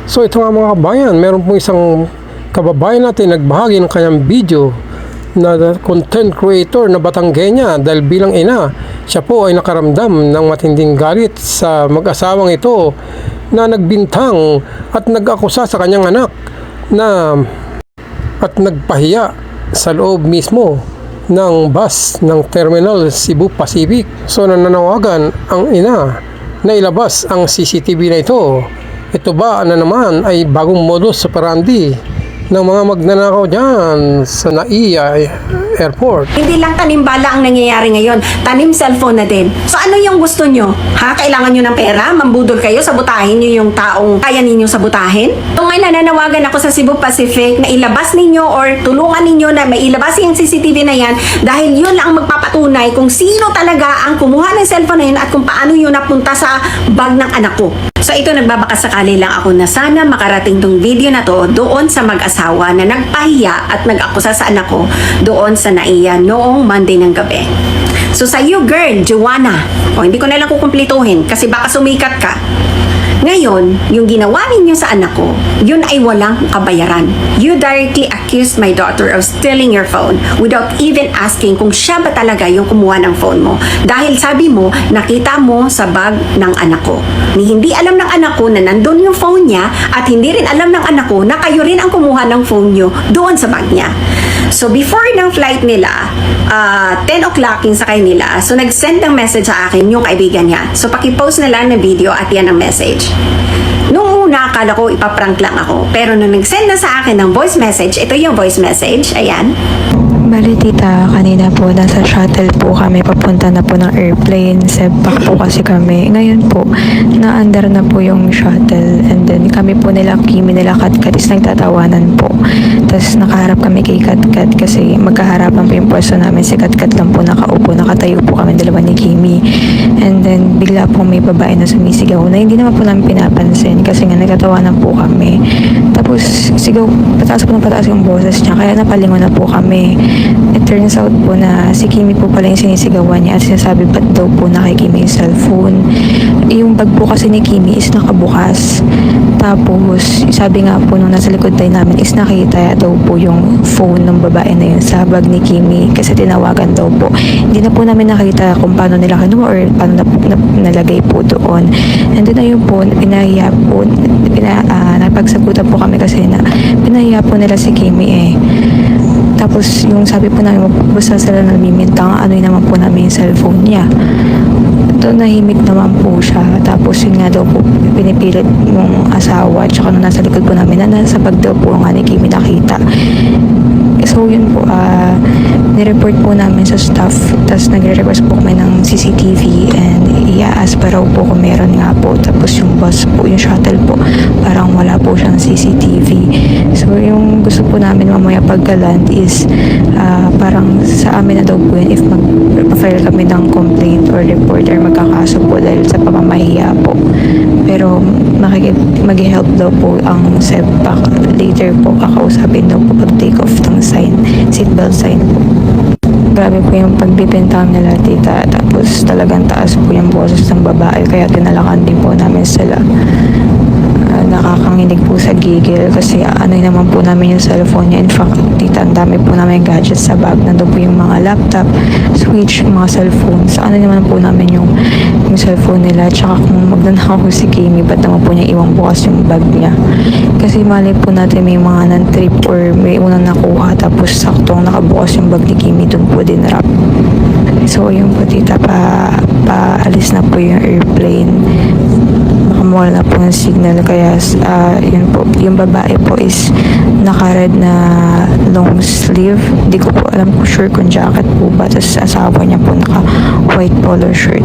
So ito nga mga kabayan, meron pong isang kababayan natin nagbahagi ng kanyang video na content creator na Batanggenya dahil bilang ina, siya po ay nakaramdam ng matinding galit sa mag-asawang ito na nagbintang at nag-akusa sa kanyang anak na at nagpahiya sa loob mismo ng bus ng Terminal Cebu Pacific. So nananawagan ang ina na ilabas ang CCTV na ito. Ito ba na naman ay bagong modus operandi ng mga magnanakaw dyan sa NAIA Airport? Hindi lang tanimbala ang nangyayari ngayon, tanim cellphone na din. So ano yung gusto nyo? Ha? Kailangan nyo ng pera? Mambudol kayo? Sabutahin nyo yung taong kaya ninyo sabutahin? So ngayon nananawagan ako sa Cebu Pacific na ilabas ninyo or tulungan ninyo na mailabas yung CCTV na yan dahil yun lang ang magpapatunay kung sino talaga ang kumuha ng cellphone na yun at kung paano yun napunta sa bag ng anak ko. So ito nagbabakasakali lang ako na sana makarating tong video na to doon sa mag-asawa na nagpahiya at nag-akusa sa anak ko doon sa NAIA noong Monday ng gabi. So sa you girl, Joanna, hindi ko na lang kukumplituhin kasi baka sumikat ka. Ngayon, yung ginawa ninyo sa anak ko, yun ay walang kabayaran. You directly accused my daughter of stealing your phone without even asking kung siya ba talaga yung kumuha ng phone mo. Dahil sabi mo, nakita mo sa bag ng anak ko. Ni hindi alam ng anak ko na nandun yung phone niya at hindi rin alam ng anak ko na kayo rin ang kumuha ng phone niyo doon sa bag niya. So before ng flight nila, 10 o'clock yung sakay nila, so nag-send ng message sa akin yung kaibigan niya. So pakipost na lang ng video at yan ang message. Nung una, akala ko ipaprank lang ako. Pero nung nag-send na sa akin ng voice message, ito yung voice message, ayan. Bali tita, kanina po nasa shuttle po kami papunta na po ng airplane. Sepak po kasi kami. Ngayon po, na-under na po yung shuttle. And then kami po nila, Kimi nila Katkat is nagtatawanan po. Tapos nakaharap kami kay Katkat kasi magkaharapan po yung pwesto namin. Si Katkat lang po nakaupo, nakatayo po kami dalawa ni Kimi. And then bigla po may babae na sumisigaw na hindi naman po namin pinapansin kasi nga nagtatawanan po kami. Tapos sigaw, pataas yung boses niya kaya napalingon na po kami. It turns out po na si Kimi po pala yung sinisigawan niya at sinasabi ba't daw po na kay Kimi yung cellphone. Yung bag po kasi ni Kimi is nakabukas. Tapos sabi nga po nung nasa likod tayo namin is nakita daw po yung phone ng babae na yun sa bag ni Kimi kasi tinawagan daw po. Hindi na po namin nakita kung paano nila kinuha or paano nalagay po doon. And then ayun po, pinahiya po, napagsagutan po kami kasi na pinahiya po nila si Kimi eh. Tapos yung sabi po namin, basta sila namimintang, ano yun naman po namin yung cellphone niya. Ito nahimik naman po siya. Tapos yun nga daw po, pinipilit yung asawa, tsaka nung nasa likod po namin, na nasa bag daw po nga ni Kimi nakita. So yun po, nireport po namin sa staff, tapos nagre-request po kami ng CCTV and i-ask pa raw po kung meron nga po. Tapos yung bus po, yung shuttle po, parang wala po siyang CCTV. So yung gusto po namin mamaya pagka-land is parang sa amin na daw po yun if mag-file kami ng complaint or report or magkakaso po dahil sa pamamahiya po. Pero mag-help daw po ang SEPAC. Later po kakausapin daw po pag-take off ng seatbelt sign po. Grabe po yung pagbibintang nila tita. Tapos talagang taas po yung boses ng babae kaya tinalakan din po namin sila. Nakakanginig po sa gigil kasi ano naman po namin yung cellphone niya. In fact, tita, ang dami po namin gadgets sa bag. Nandun po yung mga laptop, switch, mga cellphones. Ano naman po namin yung cellphone nila. Tsaka kung magnanakaw si Kimi, ba't naman po niya iwang bukas yung bag niya. Kasi mali po natin may mga non-trip or may unang nakuha tapos saktong nakabukas yung bag ni Kimi, dun po din wrap. So yun po tita, paalis na po yung airplane. Makamawala na po ng signal kaya yun po, yung babae po is naka-red na long sleeve. Hindi ko po alam kung sure kung jacket po ba. Tapos asawa niya po naka-white polo shirt.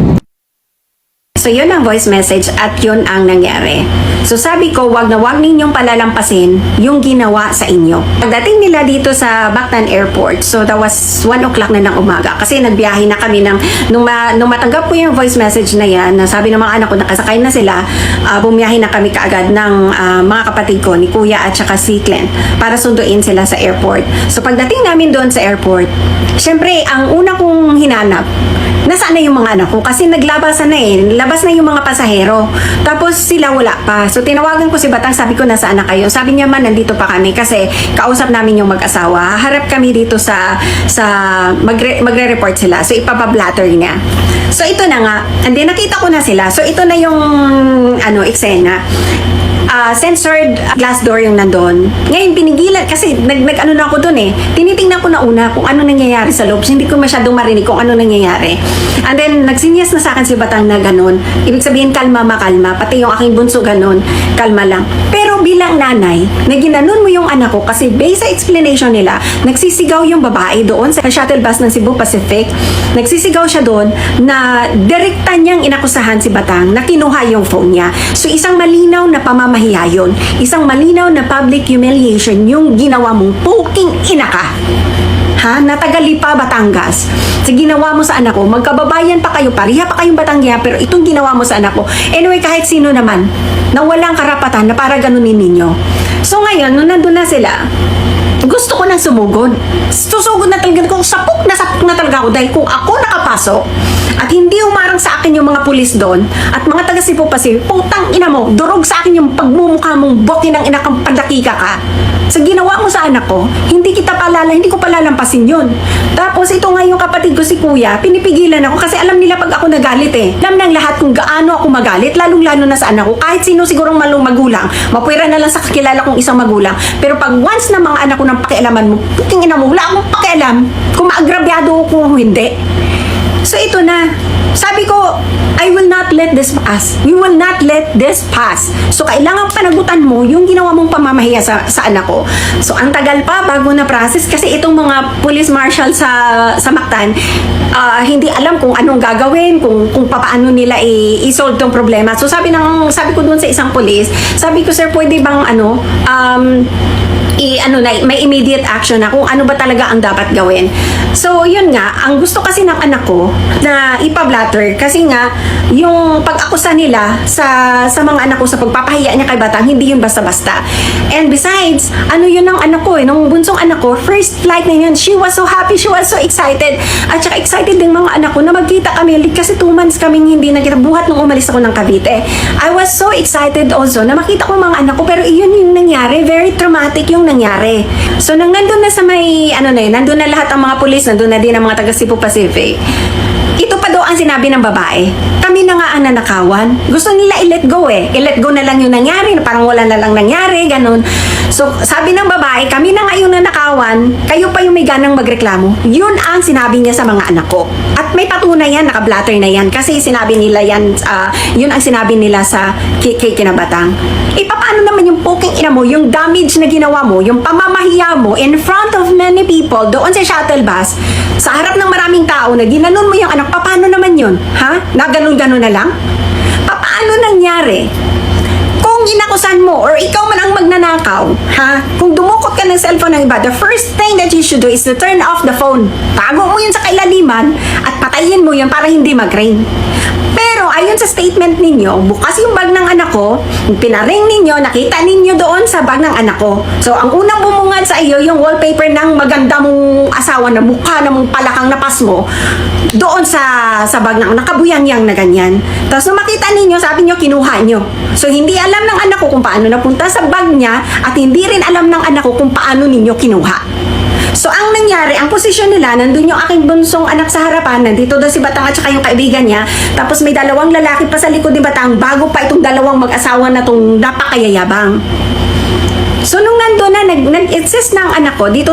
So yun ang voice message at yun ang nangyari. So sabi ko, wag na wag ninyong palalampasin yung ginawa sa inyo. Pagdating nila dito sa Bactan Airport, so that was 1 o'clock na ng umaga kasi nagbiyahe na kami nung matanggap ko yung voice message na yan, sabi ng mga anak ko nakasakay na sila, bumiyahe na kami kaagad ng mga kapatid ko, ni Kuya at saka si Clint, para sunduin sila sa airport. So pagdating namin doon sa airport, syempre ang una kong hinanap, nasaan na yung mga anak ko? Kasi naglabasan na eh. lumabas na yung mga pasahero. Tapos sila wala pa. So tinawagan ko si Batang, sabi ko, nasaan na kayo? Sabi niya, man, nandito pa kami kasi kausap namin yung mag-asawa. Harap kami dito sa magre-report sila. So ipapablatter niya. So ito na nga, and then nakita ko na sila. So ito na yung eksena. Censored glass door yung nandun. Ngayon, pinigilan, kasi nag-ano na ako dun eh. Tinitingnan ko na una kung ano nangyayari sa loob. So, hindi ko masyadong marinig kung ano nangyayari. And then, nagsinyas na sa akin si Batang na ganun. Ibig sabihin, kalma, makalma. Pati yung aking bunso ganun, kalma lang. Pero bilang nanay, na ginanon mo yung anak ko kasi based sa explanation nila, nagsisigaw yung babae doon sa shuttle bus ng Cebu Pacific. Nagsisigaw siya doon na direkta niyang inakusahan si Batang na kinuha yung phone niya. So, isang malinaw na pamamahiya yun. Isang malinaw na public humiliation yung ginawa mong puking ina ka. Ha? Natagalipa, Batangas. Sa ginawa mo sa anak ko, magkababayan pa kayo, pareha pa kayong Batangya, pero itong ginawa mo sa anak ko, anyway, kahit sino naman, na walang karapatan na para ganunin ninyo. So ngayon, nung nandun na sila, gusto ko nang sumugod. Susugod na talaga ko, sapok na talaga ako dahil kung ako nakapasok at hindi umarang sa akin yung mga pulis doon at mga taga Cebu Pacific, putang ina mo, durog sa akin yung pagmumukha mong boki ng ina kang padakika ka. Sa ginawa mo sa anak ko, hindi ko palalampasin yun. Tapos ito nga yung kapatid ko si Kuya, pinipigilan ako kasi alam nila pag ako nagalit eh. Alam ng lahat kung gaano ako magalit, lalong-lalo na sa anak ko. Kahit sino sigurong malong magulang, mapwera na lang sa kakilala kong isang magulang. Pero pag once na mga anak ko ng pakialaman mo, puting ina mo, wala akong pakialam kung maagrabyado ko kung hindi. So ito na, sabi ko, I will not let this pass. We will not let this pass. So kailangan panagutan mo yung ginawa mong pamamahiya sa anak ko. So ang tagal pa bago na process kasi itong mga police marshal sa Mactan, hindi alam kung anong gagawin, kung paano nila i-solve tong problema. So sabi ko doon sa isang police, sabi ko, sir, pwede bang may immediate action na kung ano ba talaga ang dapat gawin. So, yun nga, ang gusto kasi ng anak ko na ipablatter kasi nga, yung pag-akusa nila sa mga anak ko sa pagpapahiya niya kay Batang, hindi yun basta-basta. And besides, yun ng anak ko nung bunsong anak ko, first flight na yun, she was so happy, she was so excited. At saka excited din mga anak ko na magkita kami kasi 2 months kaming hindi nagkita buhat nung umalis ako ng Cavite. I was so excited also na makita ko mga anak ko, pero iyon yung nangyari, very traumatic yung nangyari. So, nang nandun na sa may, nandun na lahat ang mga pulis, nandun na din ang mga taga Cebu Pacific. Ito pa daw ang sinabi ng babae. Kami na nga ang nanakawan. Gusto nila i-let go eh. I-let go na lang yung nangyari. Parang wala na lang nangyari. Ganun. So, sabi ng babae, kami na nga yung nanakawan. Kayo pa yung may ganang magreklamo. Yun ang sinabi niya sa mga anak ko. At may patunay yan. Naka-blatter na yan. Kasi sinabi nila yan. Yun ang sinabi nila sa kinabatang. Paano naman yung poking ina mo, yung damage na ginawa mo, yung pamamahiya mo in front of many people doon sa shuttle bus, sa harap ng maraming tao na ginanon mo yung anak, paano naman yun? Ha? Na ganun-ganun na lang? Paano nangyari? Kung inakusan mo or ikaw man ang magnanakaw, ha? Kung dumukot ka ng cellphone ng iba, the first thing that you should do is to turn off the phone. Tago mo yun sa kailaliman at patayin mo yun para hindi mag-ring. Pero ayon sa statement ninyo, bukas yung bag ng anak ko, pinaring ninyo, nakita ninyo doon sa bag ng anak ko. So, ang unang bumungad sa iyo, yung wallpaper ng maganda mong asawa na mukha na mong palakang napas mo, doon sa bag ng nakabuyang-yang na ganyan. Tapos nung makita ninyo, sabi nyo, kinuha nyo. So, hindi alam ng anak ko kung paano napunta sa bag niya at hindi rin alam ng anak ko kung paano ninyo kinuha. So, ang nangyari, ang posisyon nila, nandun yung aking bunsong anak sa harapan, nandito daw si Batang at saka yung kaibigan niya, tapos may 2 lalaki pa sa likod ni Batang, bago pa itong 2 mag-asawa na itong napakayayabang. So, nung nandun na, nag-insist na ang anak ko, dito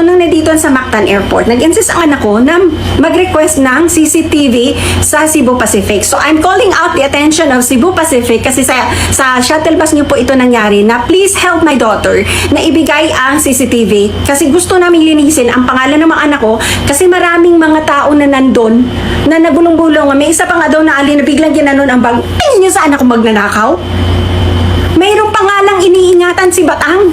sa Mactan Airport, nag-insist ang anak ko na mag-request ng CCTV sa Cebu Pacific. So, I'm calling out the attention of Cebu Pacific kasi sa shuttle bus niyo po ito nangyari na please help my daughter na ibigay ang CCTV kasi gusto namin linisin ang pangalan ng mga anak ko kasi maraming mga tao na nandun na nagulong-gulong. May isa pa nga daw na ali na biglang ginanon ang bag. Tingin niyo sa anak ko magnanakaw? Mayroong pangalang iniingatan si Batang.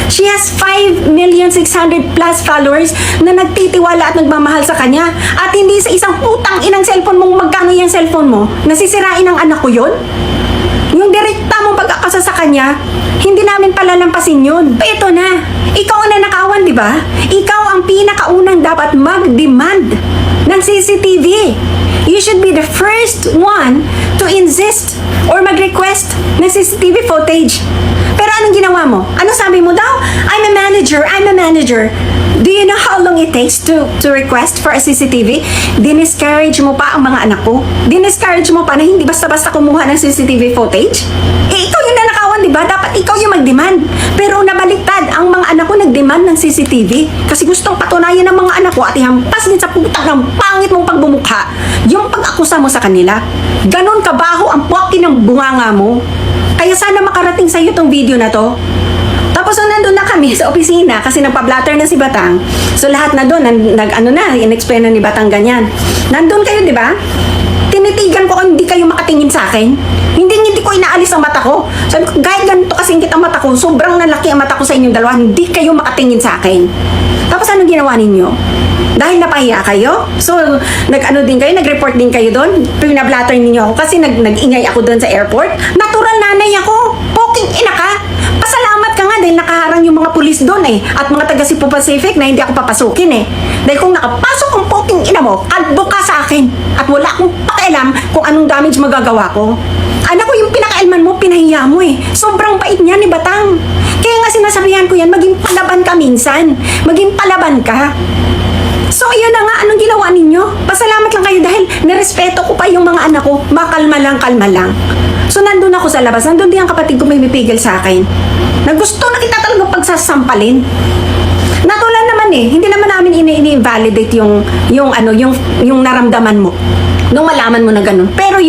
She has 5,600,000 plus followers na nagtitiwala at nagmamahal sa kanya. At hindi sa isang putang inang cellphone mong magkano yung cellphone mo, nasisirain ng anak ko yon. Yung direkta mong pag-akasa sa kanya, Hindi namin palalampasin yun. Ito na, ikaw ang nanakawan, di ba? Ikaw ang pinakaunang dapat mag-demand ng CCTV. You should be the first one to insist or mag-request ng CCTV footage. Pero anong ginawa mo? Ano sabi mo daw? I'm a manager. Do you know how long it takes to request for a CCTV? Diniscourage mo pa ang mga anak ko? Diniscourage mo pa na hindi basta-basta kumuha ng CCTV footage? Ikaw yung nanakawan, di ba? Dapat ikaw yung mag-demand. Pero nabaliktad, ang mga anak ko nag-demand ng CCTV kasi gustong patunayan ng mga anak ko at ihampas din sa puta ng pangit mong pagbumukha yung pag-akusa mo sa kanila. Ganon kabaho ang puwaki ng bunganga mo. Kaya sana makarating sa iyo tong video na to. Tapos nandun na kami sa opisina kasi nagpa-blatter na si Batang. So lahat na doon, in-explain na ni Batang ganyan. Nandun kayo, di ba? Tinitigan ko kung hindi kayo makatingin sa akin. Hindi ko inaalis ang mata ko. Sabi ko, kahit ganito kasing kitang mata ko, sobrang nalaki ang mata ko sa inyong dalawa, hindi kayo makatingin sa akin. Tapos anong ginawa ninyo? Dahil napahiya kayo? So, nag-report din kayo doon? Pinablatter ninyo ako kasi nag-ingay ako doon sa airport? Natural nanay ako! Poking ina ka! Pasalamat ka nga dahil nakaharang yung mga pulis doon eh. At mga taga Cebu Pacific na hindi ako papasukin eh. Dahil kung nakapasok ang poking ina mo, kalbo ka sa akin. At wala akong pakialam kung anong damage magagawa ko. Anak ko, yung pinakailman mo, pinahiya mo eh. Sobrang bait niya ni Batang. Kaya nga sinasabihan ko yan, maging palaban ka minsan. Maging palaban ka. So, ayun na nga, anong ginawa ninyo? Pasalamat lang kayo dahil nirespeto ko pa yung mga anak ko. Makalma lang. So, nandun ako sa labas. Nandun din ang kapatid ko may pipigil sa akin. Na gusto na kita talagang pagsasampalin. Natulan naman eh. Hindi naman namin ini-invalidate yung naramdaman mo. Nung malaman mo na ganun. Pero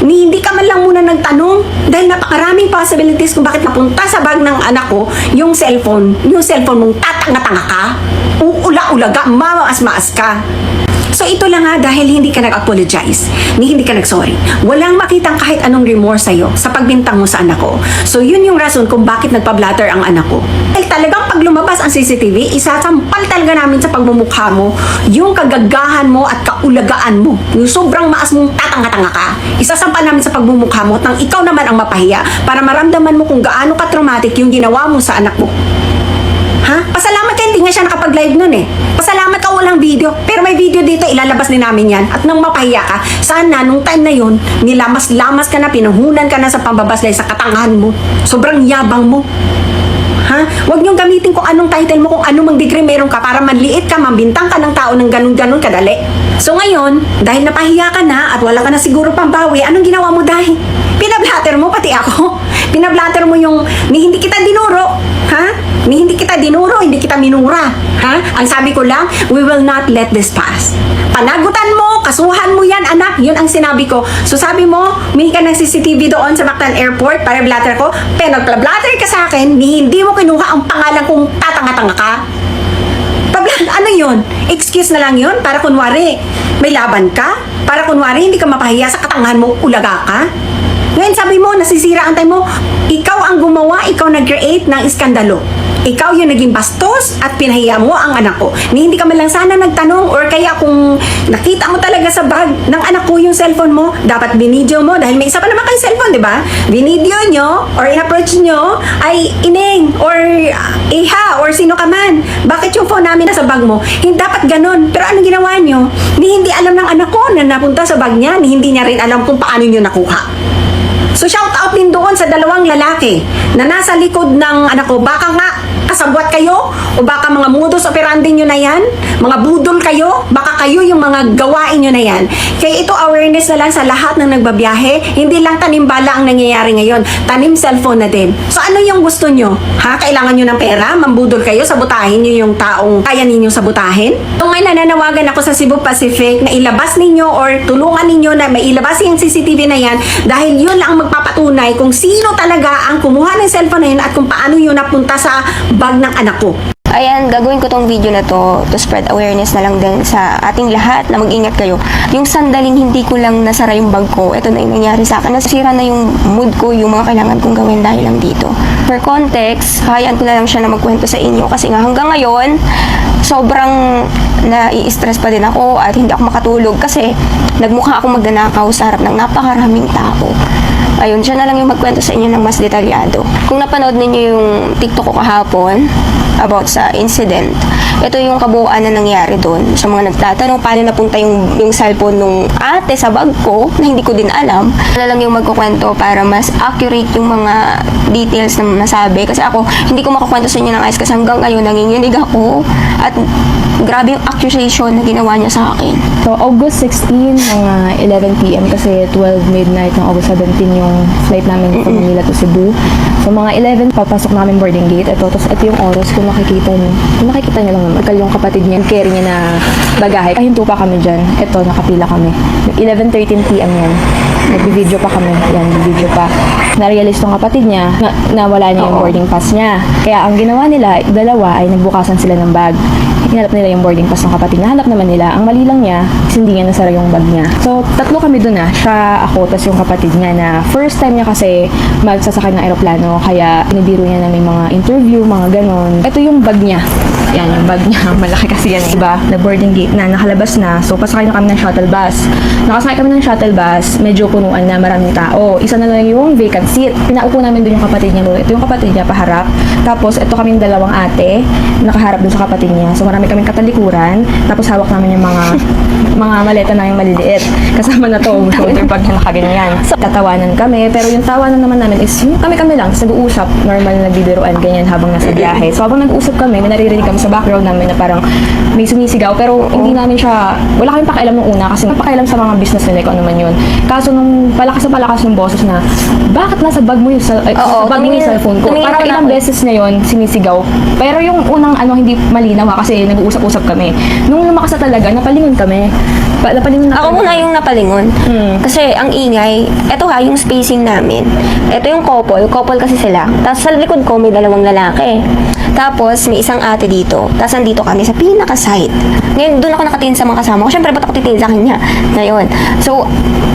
hindi ka man lang muna nagtanong dahil napakaraming possibilities kung bakit napunta sa bag ng anak ko yung cellphone mong tatanga-tanga ka, uula-ulaga, maas-maas ka. So ito lang nga dahil hindi ka nag-apologize, hindi ka nag-sorry. Walang makitang kahit anong remorse sa'yo sa pagbintang mo sa anak ko. So yun yung rason kung bakit nagpa-blatter ang anak ko. Dahil talagang pag lumabas ang CCTV, isasampal talaga namin sa pagmumukha mo yung kagagahan mo at kaulagaan mo. Yung sobrang maas mong tatanga-tanga ka. Isasampal namin sa pagmumukha mo at nang ikaw naman ang mapahiya para maramdaman mo kung gaano ka-traumatic yung ginawa mo sa anak mo. Ha? Pasalamat ka, hindi nga siya nakapag-live nun eh. Pasalamat ka, walang video. Pero may video dito, ilalabas din namin yan. At nang mapahiya ka, sana nung time na yun, nilamas-lamas ka na, pinuhunan ka na sa pambabas dahil sa katangahan mo. Sobrang yabang mo. Ha? Huwag niyong gamitin kung anong title mo, kung anong mang degree meron ka para manliit ka, mambintang ka ng tao ng ganun-ganun kadali. So ngayon, dahil napahiya ka na at wala ka na siguro pambawi, anong ginawa mo dahil? Pinablatter mo, pati ako. Pinablatter mo yung, hindi kita dinuro. Ha? Hindi kita dinuro, hindi kita minura. Ha? Ang sabi ko lang, we will not let this pass. Panagutan mo, kasuhan mo yan, anak. Yun ang sinabi ko. So sabi mo, may ka ng CCTV doon sa Mactan Airport para blatter ko. Pero nagpla-blatter ka sa akin, hindi mo kinuha ang pangalan kong tatanga-tanga ka. Ano yun? Excuse na lang yun? Para kunwari, may laban ka? Para kunwari, hindi ka mapahiya sa katangahan mo, ulaga ka? Ngayon sabi mo, nasisira ang time mo, ikaw ang gumawa, ikaw nag-create ng iskandalo. Ikaw yung naging bastos at pinahiya mo ang anak ko. Hindi ka man lang sana nagtanong or kaya kung nakita mo talaga sa bag ng anak ko yung cellphone mo, dapat binidyo mo dahil may isa pa naman kayong cellphone, di ba? Binidyo nyo or in-approach nyo ay Ineng or Iha or sino ka man. Bakit yung phone namin nasa bag mo? Hindi dapat ganun. Pero anong ginawa nyo? Hindi alam ng anak ko na napunta sa bag niya. Hindi niya rin alam kung paano nyo nakuha. So shout out din doon sa dalawang lalaki na nasa likod ng anak ko. Baka nga kasabwat kayo o baka mga modus operandi nyo na yan, mga budol kayo, baka kayo yung mga gawain nyo na yan. Kaya ito awareness na lang sa lahat ng nagbabiyahe, hindi lang tanimbala ang nangyayari ngayon, tanim cellphone na din. So ano yung gusto nyo? Ha? Kailangan nyo ng pera? Mambudol kayo? Sabutahin nyo yung taong kaya ninyo sabutahin? So ngayon nananawagan ako sa Cebu Pacific na ilabas ninyo or tulungan ninyo na mailabas yung CCTV na yan dahil yun lang ang magpapatunay kung sino talaga ang kumuha ng cellphone na yun at kung paano yun napunta sa bag ng anak ko. Ayan, gagawin ko tong video na to spread awareness na lang din sa ating lahat na mag-ingat kayo. Yung sandaling hindi ko lang nasara yung bag ko, ito na yung nangyari sa akin. Nasira na yung mood ko, yung mga kailangan kong gawin dahil lang dito. For context, hayaan ko na lang siya na magkwento sa inyo kasi nga hanggang ngayon, sobrang nai-stress pa din ako at hindi ako makatulog kasi nagmukha ako magnanakaw sa harap ng napakaraming tao. Ayun, siya na lang yung magkwento sa inyo ng mas detalyado. Kung napanood ninyo yung TikTok ko kahapon about sa incident, ito yung kabuuan na nangyari doon. Sa mga nagtatanong paano napunta yung cellphone nung ate sa bag ko na hindi ko din alam. Wala lang yung magkukwento para mas accurate yung mga details na nasabi. Kasi ako, hindi ko makakwento sa inyo ng ayos kasi hanggang ngayon nanginginig ako. At grabe yung accusation na ginawa niya sa akin. So, August 16, mga 11 p.m. kasi 12 midnight ng August 17 yung flight namin from Manila to Cebu. So, mga 11, papasok namin boarding gate. Tapos ito yung oras kung makikita nyo. Kung nakikita nyo lang naman, yung kapatid niya, yung carry niya na bagahe. Pahinto pa kami dyan. Ito, nakapila kami. 11:13 p.m. yan. Nag-video pa kami. Yan, nag-video pa. Na-realize tong kapatid niya na wala niya yung boarding pass niya. Kaya ang ginawa nila, dalawa ay nagbukasan sila ng bag. Hinalap nila yung boarding pass ng kapatid niya. Hanap naman nila. Ang mali lang niya, is hindi niya nasara yung bag niya. So, tatlo kami dun siya, ako, tas yung kapatid niya na first time niya kasi magsasakay ng aeroplano. Kaya inibiro niya na may mga interview, mga ganon. Ito yung bag niya. Yan, yung bag niya. Malaki kasi yan. Diba? Na boarding gate na, nakalabas na. So, pasakay na kami ng shuttle bus. Nakasakay kami ng shuttle bus, medyo punuan na, maraming tao. Isa na lang yung vacant seat. Pinaupo namin dun yung kapatid niya. Ito yung kapatid niya, paharap. Tapos, ito kaming dalawang ate, nakaharap dun sa kapatid niya. So, marami kaming katalikuran. Tapos, hawak namin yung mga maleta na yung maliliit. Kasama na to, shoulder bag na nakaganyan. So, tatawanan kami. Pero yung tawanan naman namin is yung kami-kami lang, nag-uusap. Normal na nagbibiruan, ganyan, habang nasa biyahe. So, habang nag-uusap kami, may naririnig kami sa background namin na parang may sumisigaw. Pero, hindi namin siya, wala kaming pakialam nung una kasi pakialam sa mga business nila kung ano man yun. Kaso nung palakas na palakas yung boses na, bakit nasa bag mo yung, sa bag mo yung cellphone ko? Parang ilang beses na yun sinisigaw. Pero yung unang hindi malinaw kasi nag-uusap-usap kami. Nung lumakas na talaga, napalingon kami. Napalingon na Ako muna yung napalingon. Kasi ang ingay, eto yung spacing namin. Ito yung couple kasi sila. Tapos sa likod ko may dalawang lalaki. Tapos may isang ate dito. Tapos andito kami sa pinaka-side. Ngayon, doon ako nakatingin sa mga kasama ko. Siyempre, ba't ako titingin sa kanya? Ngayon. So,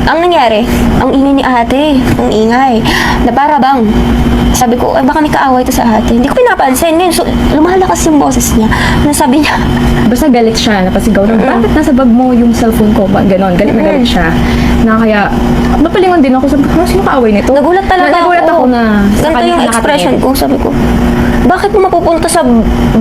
ang nangyari, ang ingay ni ate. Ang ingay. Na para bang, sabi ko, ay baka may kaaway to sa ate. Hindi ko pinapansin. Ngayon, so, lumalakas yung boses niya. Ano sabi niya? Basta galit siya, napasigaw na, bakit nasa bag mo yung cellphone ko? Ganon, galit na galit siya. Na kaya, napalingon din ako, sabi ko, sino kaaway nito? Nagulat talaga Nagulat ako na sa ganito kanya yung expression nakatingin. ko. Sabi ko, bakit mo mapupunta sa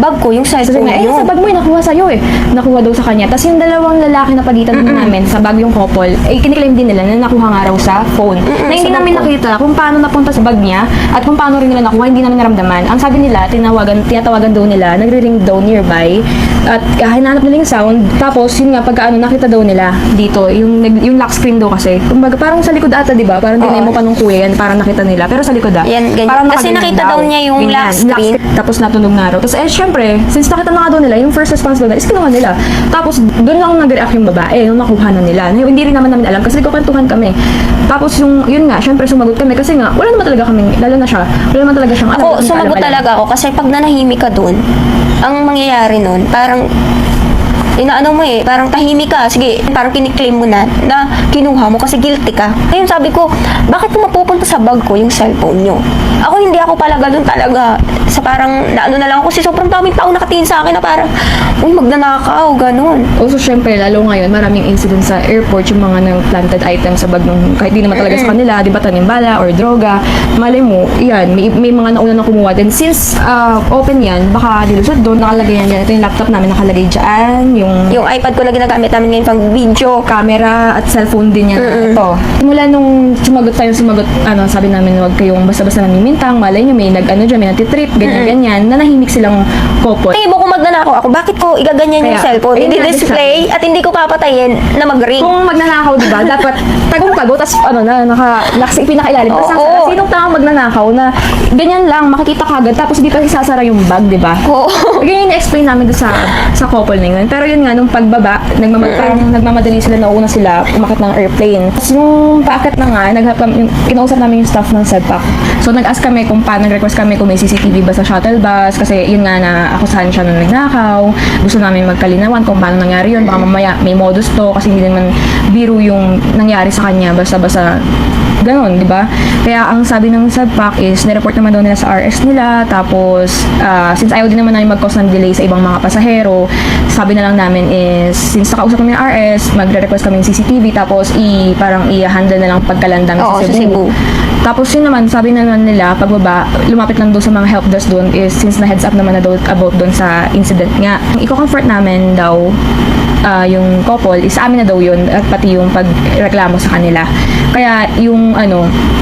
bag ko yung Sabi cellphone nga, yun? sa bag mo, nakuha sa'yo eh. Nakuha daw sa kanya. Tapos yung dalawang lalaki na pagitan namin sa bag yung couple, kiniklaim din nila na nakuha nga raw sa phone. Na hindi sa namin bag ko. nakita kung paano napunta sa bag niya at kung paano rin nila nakuha, hindi namin naramdaman. Ang sabi nila, tinatawagan daw nila, nagre-ring daw nearby at hinanap nila yung sound. Tapos yun nga, pagka nakita daw nila dito, yung lock screen daw kasi. Kumbaga, parang sa likod ata, di ba? Parang dinay mo pa nung kuya yan, parang nakita nila. Pero sa likod Yan, ganyan. Parang Kasi nakaganyan nakita daw niya yung lock screen. Tapos natunog na raw. Tapos syempre, since nakita na nga daw nila, yung first response daw nila is kinuha nila. Tapos doon lang nag-react yung babae, nung nakuha na nila. Hindi rin naman namin alam kasi nagkukwentuhan kami. Tapos yun nga, syempre sumagot kami kasi nga, wala naman talaga kami, lalo na siya, wala naman talaga siyang alam. Ako, Hindi sumagot alam. talaga ako kasi pag nanahimik ka dun, ang mangyayari nun, parang inaano mo parang tahimik ka. Sige, parang kiniklaim mo na kinuha mo kasi guilty ka. Ngayon sabi ko, bakit mo mapupunta sa bag ko yung cellphone nyo? Ako hindi ako pala ganun talaga. Sa parang, naano na lang ako kasi sobrang daming tao nakatingin sa akin na parang, uy, magnanakaw, ganun. Also, syempre, lalo ngayon, maraming incident sa airport, yung mga nang-planted items sa bag ng, kahit di naman talaga sa kanila, di ba, tanimbala or droga. Malay mo, yan, may mga nauna na kumuha din. Since open yan, baka dilusot doon, nakalagay yan dyan. Ito yung laptop namin nakalagay dyan, Yung iPad ko na ginagamit namin ngayon pang video. camera at cellphone din yan. Ito. Simula nung sumagot, sabi namin, huwag kayong basta-basta namimintang, malay nyo, may nag-dyan, may nagtitrip, ganyan-ganyan, nanahimik silang couple. Tingin mo kung magnanakaw ako, bakit ko igaganyan yung Kaya, cellphone? ayun Hindi nga, display at hindi ko papatayin na mag-ring. Kung magnanakaw, di ba, dapat tagong-tago, tapos pinakailalim. Tapos Oo. sinong taong magnanakaw na ganyan lang, makikita ka agad, tapos di pa isasara yung bag, di ba? Oo. Ganyan yung explain namin doon sa couple na yun. Pero yun nga, nung pagbaba, nagmamadali sila, nauna sila, umakit ng airplane. Tapos nung paakit na nga, kinausap namin yung staff ng SEDPAC. So nag-ask kami kung paano, nag-request kami kung may CCTV ba sa shuttle bus, kasi yun nga na akusahan siya na nagnakaw. Gusto namin magkalinawan kung paano nangyari yun. Baka mamaya may modus to, kasi hindi naman biro yung nangyari sa kanya, basta-basta ganon, di ba? Kaya ang sabi ng SEDPAC is, nireport naman daw nila sa RS nila, tapos since ayaw din naman namin mag-cause ng delay sa ibang mga pasahero, sabi na lang namin is, since nakausap kami ng RS, magre-request kami ng CCTV, tapos parang i-handle na lang pagkalandang Oo, sa sa Cebu. Cebu. Tapos yun naman, sabi naman nila, pagbaba, lumapit lang doon sa mga help desk doon is since na heads up naman na daw about doon sa incident nga. Iko-comfort namin daw yung couple is amin na daw yun at pati yung pagreklamo sa kanila. Kaya yung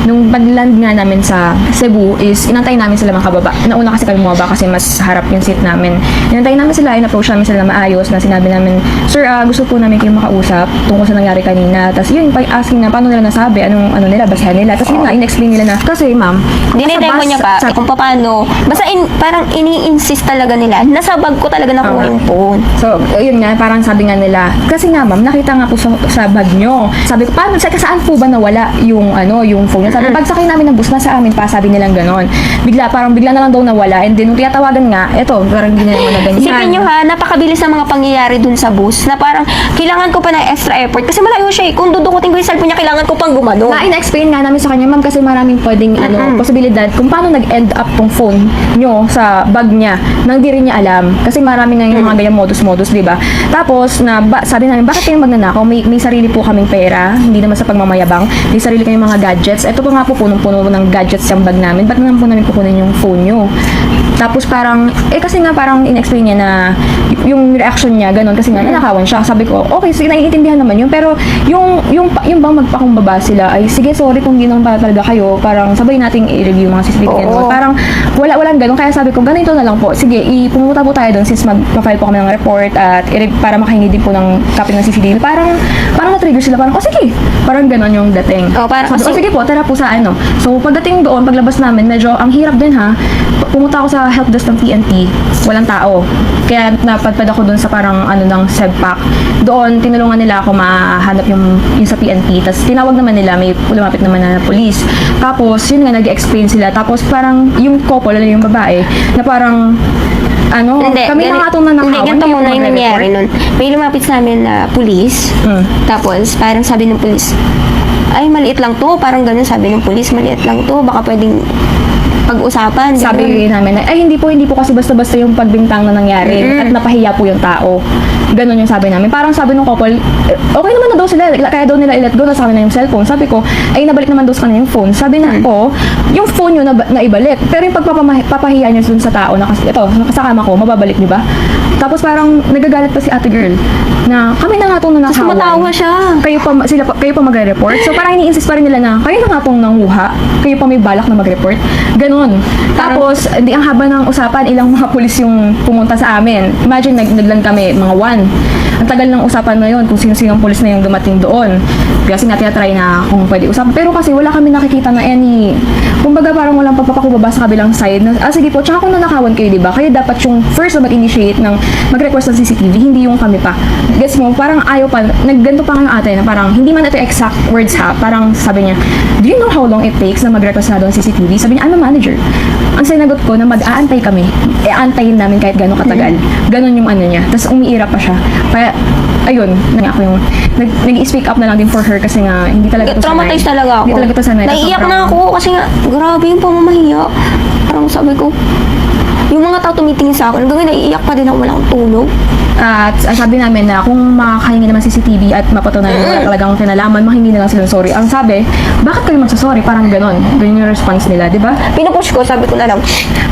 nung pag-land nga namin sa Cebu is inantay namin sila makababa. Nauna kasi kami bumaba kasi mas harap yung seat namin. Inantay namin sila, in-approach namin sila na maayos na sinabi namin, sir, gusto po namin kayong makausap tungkol sa nangyari kanina. Tapos yun, asking na paano nila nasabi, anong nila, basahan nila. Tapos yun nga, in-explain nila na, kasi ma'am, Dinedemo niya pa kung paano. Basta parang ini-insist talaga nila. Nasa bag ko talaga nakuha yung phone. So, yun nga, parang sabi nga nila, kasi nga ma'am, nakita nga po sa bag nyo. Sabi ko, paano, saan po ba nawala yung phone niya? Sabi, pagsakay namin ng bus, nasa amin pa, sabi nilang ganon. Bigla na lang daw nawala. And then, nung tiyatawagan nga, eto, parang hindi na naman na ganyan. Isipin nyo ha, napakabilis ng mga pangyayari dun sa bus na parang kailangan ko pa ng extra effort kasi malayo siya eh. Kung dudukutin ko yung cellphone niya, kailangan ko pang gumano. Na-explain nga namin sa kanya, ma'am, kasi maraming pwedeng posibilidad kung paano nag-end up tong phone nyo sa bag niya nang di rin niya alam. Kasi marami nga yung mga ganyang modus-modus, di ba? Tapos, sabi namin, bakit kayo magnanakaw? May sarili po kaming pera, hindi naman sa pagmamayabang. May sarili kayong mga gadgets. Ito po nga po, punong-puno ng gadgets yung bag namin. Ba't naman po namin kukunin yung phone nyo? Tapos parang, kasi nga parang in-explain niya na yung reaction niya, ganun, kasi nga nanakawan siya. Sabi ko, okay, sige, naiintindihan naman yun. Pero yung bang magpakumbaba sila, ay sige, sorry kung ginang pa talaga kayo, parang sabay nating i-review mga CCTV. Oo. Parang walang ganun. Kaya sabi ko, ganito na lang po. Sige, pumunta po tayo doon since mag-file po kami ng report at para makahingi din po ng copy ng CCTV. Parang na-trigger sila. Parang, sige. Parang ganun yung dating. Sabi ko, sige po, tara po sa ano. So, pagdating doon, paglabas namin, medyo ang hirap din ha. Pumunta ako sa help desk ng PNP. Walang tao. Kaya napadpad ako doon sa parang ng SEBPAC. Doon, tinulungan nila ako mahanap yung sa PNP. Tapos, tinawag naman nila, may lumapit naman na police. Tapos, yun nga, nag-explain sila. Tapos, parang yung couple, yung babae, na parang kami na nga itong nanakawan. Hindi, ganito muna yung nangyari nun. May lumapit sa amin na police. Tapos, parang sabi ng police, ay, maliit lang to. Parang ganun sabi ng police, maliit lang to. Baka pwedeng pag-usapan. Sabi namin na, hindi po kasi basta-basta yung pagbintang na nangyari at napahiya po yung tao. Ganun yung sabi namin. Parang sabi ng couple, okay naman na daw sila, kaya daw nila i-let go na sa amin na yung cellphone. Sabi ko, ay nabalik naman daw sa kanila yung phone. Sabi na ko, yung phone nyo na ibalik. Pero yung pagpapahiya nyo dun sa tao na kasama ko, mababalik nyo ba? Tapos parang nagagalit pa si ate girl na kami na nga itong nanakawan. Matawa siya. Kayo pa magre-report. So parang ini-insist pa rin nila na kayo na nga itong nanguha. Kayo pa may balak na mag-report. Ganun. Tapos, hindi ang haba ng usapan, ilang mga pulis yung pumunta sa amin. Imagine, naglan kami, mga 1. Ang tagal ng usapan na yun, kung sino-sino ang pulis na yung dumating doon. Kasi nga, tinatry na kung pwede usapan. Pero kasi wala kami nakikita na kumbaga parang walang pagpapakubaba sa kabilang side. Sige po, tsaka kung nanakawan kayo, diba? Kayo dapat yung first na mag-initiate ng mag-request ng CCTV, hindi yung kami pa. Guess mo, parang ayaw pa, nagganto pa ng ate na parang, hindi man ito exact words ha, parang sabi niya, do you know how long it takes na mag-request na doon CCTV? Sabi niya, I'm a manager. Ang sinagot ko na mag-aantay kami, aantayin namin kahit gano'ng katagal. Ganon yung niya. Tapos umiira pa siya. Kaya, ayun, ako yung, nag-speak up na lang din for her kasi nga, hindi talaga ito sanay. Traumatized talaga ako. Hindi talaga ito sanay. Naiiyak na ako kasi nga, grabe yung pamamahiya. Parang sabi ko, yung mga tao tumitingin sa akin, hanggang naiiyak pa din ako, walang tulog. At sabi namin na kung makakahingi naman CCTV at mapatunayan na talagang kinalaman, mahingi na lang sila ng sorry. Ang sabi, bakit kayo magsasorry? Parang ganon. Ganyan yung response nila, di ba? Pinupush ko, sabi ko na lang,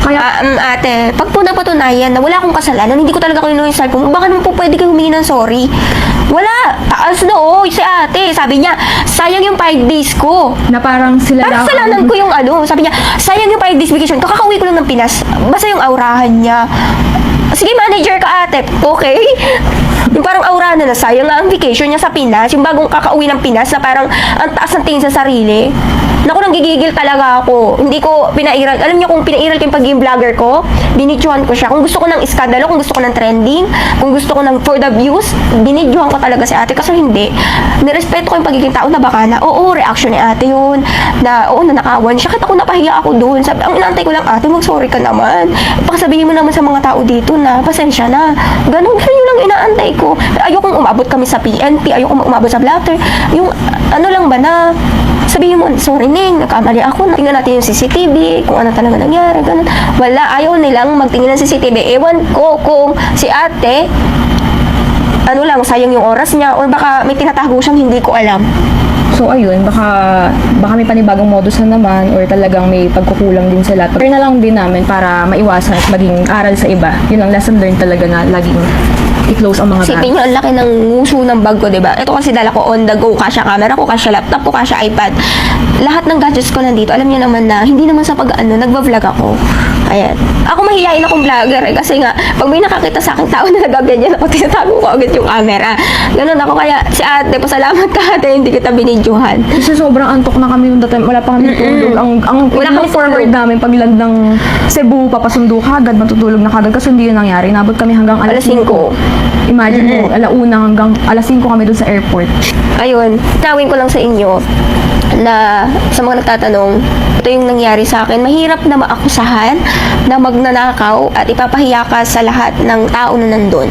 Kaya- ate, pag po napatunayan na wala akong kasalanan, hindi ko talaga kinuha yung cellphone, baka naman po pwede kayo humingi ng sorry. Wala! Taas na si ate. Sabi niya, sayang yung 5 days ko. Na parang sila Parang kasalanan ko yung sabi niya, sayang yung 5 days vacation ko, kakauwi ko lang ng Pinas. Basta yung aurahan niya. Sige, manager ka ate. Okay? Yung parang aura na sayang nga ang vacation niya sa Pinas. Yung bagong kakauwi ng Pinas na parang ang taas ng tingin sa sarili. Naku, nang gigigil talaga ako. Hindi ko pinairal. Alam niyo kung pinairal ko yung pagiging vlogger ko, binidyohan ko siya. Kung gusto ko ng iskandalo, kung gusto ko ng trending, kung gusto ko ng for the views, binidyohan ko talaga si ate. Kasi hindi. Nirespeto ko yung pagiging tao na baka na, oo, reaction ni ate yun. Na, oo, nanakawan siya. Kahit ako napahiya ako doon. Sabi, ang inaantay ko lang, ate, mag-sorry ka naman. Ipakasabihin mo naman sa mga tao dito na, pasensya na. Ganun yun lang inaantay ko. Ayokong umabot kami sa PNP, ayokong umabot sa blatter. Yung, lang ba na, sabihin mo, sorry Ning, nagkamali ako. Tingnan natin yung CCTV, kung ano talaga nangyari, ganun. Wala, ayaw nilang magtingin ng CCTV. Ewan ko kung si ate, sayang yung oras niya, or baka may tinatago siyang hindi ko alam. So ayun, baka may panibagong modus na naman or talagang may pagkukulang din sila. Pero na lang din namin para maiwasan at maging aral sa iba. Yun ang lesson learned talaga na laging i-close ang mga Isipin nyo, ang laki ng nguso ng bag ko, diba? Ito kasi dala ko on the go, kasya camera ko, kasya laptop ko, kasya iPad. Lahat ng gadgets ko nandito. Alam niyo naman na, hindi naman sa nagva-vlog ako. Ayan. Ako mahihayin akong vlogger eh, kasi nga, pag may nakakita sa akin tao na nagaganyan ako, tinatago ko agad yung camera. Ganun ako, kaya si ate, pasalamat ka ate, hindi kita binidyohan. Kasi sobrang antok na kami yung time. Wala pa kami tulog. Ang Wala kami forward tulog. namin pag land ng Cebu, papasundo kagad, matutulog na kagad. Kasi hindi yun nangyari. Nabot kami hanggang alas Alas 5. 5. Imagine mo, alauna hanggang alas 5 kami dun sa airport. Ayun, tawin ko lang sa inyo na sa mga nagtatanong, ito yung nangyari sa akin. Mahirap na maakusahan na magnanakaw at ipapahiya ka sa lahat ng tao na nandun.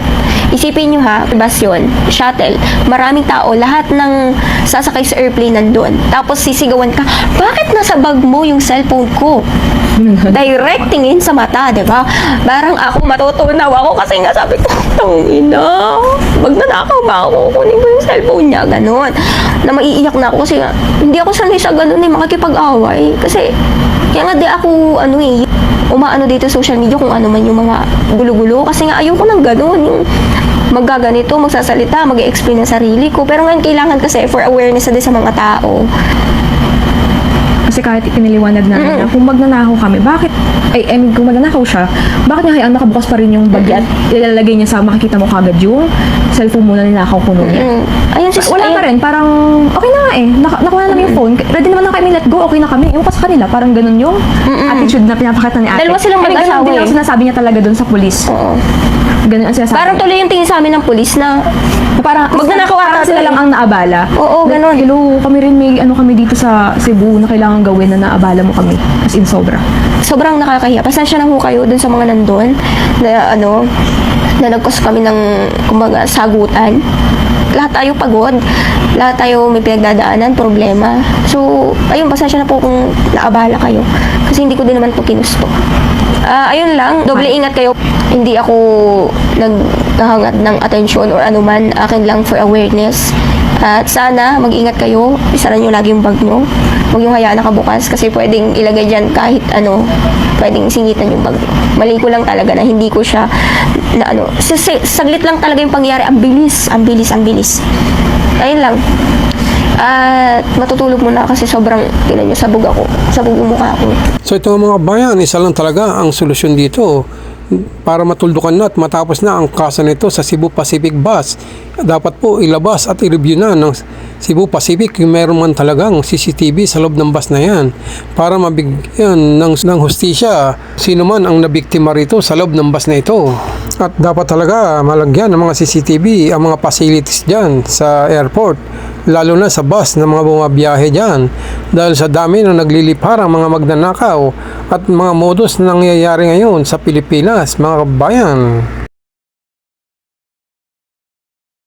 Isipin nyo ha, bus yun, shuttle, maraming tao, lahat ng sasakay sa airplane nandun. Tapos sisigawan ka, bakit nasa bag mo yung cellphone ko? Direct tingin sa mata, di ba? Parang ako matutunaw ako kasi nga sabi ko, tangina, magnanakaw ba ako? Kunin ko yung cellphone niya, ganun. Na maiiyak na ako kasi nga, hindi ako sanay sa ganun eh, makikipag-away. Kasi, kaya nga di ako, umaano dito sa social media kung ano man yung mga gulo-gulo. Kasi nga, ayoko ng ganun, yung maggaganito, magsasalita, mag-explain ng sarili ko. Pero ngayon, kailangan kasi for awareness na din sa mga tao. Kasi kahit ipiniliwanag namin na kung magnanakaw kami, bakit, kung magnanakaw siya, bakit niya hayaan nakabukas pa rin yung bag at ilalagay niya sa makikita mo kagad yung cellphone mo na ninakaw kuno niya? Ayun, sis, Wala pa rin, parang okay na nga eh, nakuha na namin yung phone, ready naman na kami, let go, okay na kami. Yung pa sa kanila, parang ganun yung attitude na pinapakita ni ate. Dalawa silang Ganun mag-asawa din eh. ang sinasabi niya talaga dun sa pulis. Oo. Ganun ang sinasabi. Parang tuloy yung tingin sa amin ng pulis na Parang magnanakaw ata parang sila to lang eh. ang naabala. Oo, ganun. Hello, kami rin may kami dito sa Cebu na kailangan gawin na naabala mo kami. As in sobra. sobrang nakakahiya. Pasensya na ho kayo dun sa mga nandun na na nagkos kami ng kumbaga sagutan. Lahat tayo pagod. Lahat tayo may pinagdadaanan, problema. So, ayun, pasensya na po kung naabala kayo. Kasi hindi ko din naman po kinusto. Ayun lang, doble ingat kayo. Hindi ako naghahangat ng atensyon or anuman. Akin lang for awareness. At sana, mag-ingat kayo. Isara nyo lagi yung bag nyo. Huwag yung hayaan nakabukas kasi pwedeng ilagay dyan kahit pwedeng singitan yung bag nyo. Mali ko lang talaga na hindi ko siya saglit lang talaga yung pangyayari. Ang bilis. Ayun lang. At matutulog muna kasi sobrang sabog yung mukha ko. So ito mga bayan, isa lang talaga ang solusyon dito para matuldukan na at matapos na ang kaso nito sa Cebu Pacific Bus. Dapat po ilabas at i-review na ng Cebu Pacific kung meron man talagang CCTV sa loob ng bus na yan para mabigyan ng hustisya sino man ang nabiktima rito sa loob ng bus na ito. At dapat talaga malagyan ng mga CCTV ang mga facilities dyan sa airport, lalo na sa bus na mga bumabiyahe dyan dahil sa dami ng nagliliparang mga magnanakaw at mga modus na nangyayari ngayon sa Pilipinas, mga kabayan.